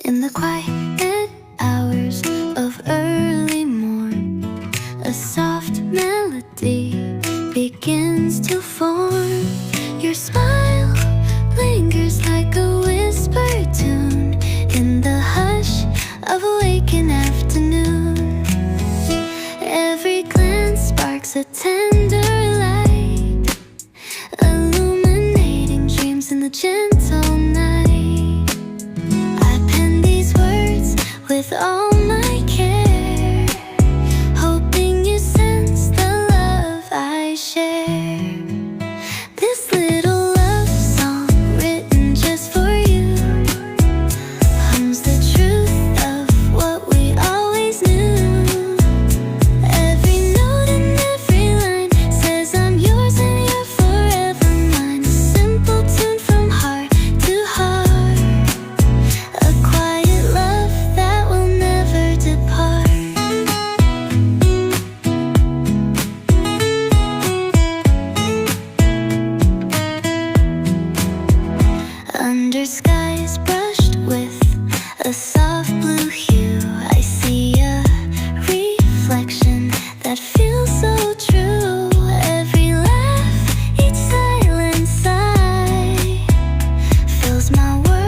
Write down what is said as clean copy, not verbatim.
In the quiet hours of early morn, a soft melody begins to form. Your smile lingers like a whispered tune in the hush of a waking afternoon. Every glance sparks a tender light, illuminating dreams in the gentle night. I pen these words with all my care, hoping you sense the love I share. This little love song written just for you hums the truth of what we always knew. Every note and every line says I'm yours and you're forever mine. A simple tune from heart to heart, a quiet love that will never depart. Under skies brushed with a soft blue hue, I see a reflection that feels so true. Every laugh, each silent sigh fills my world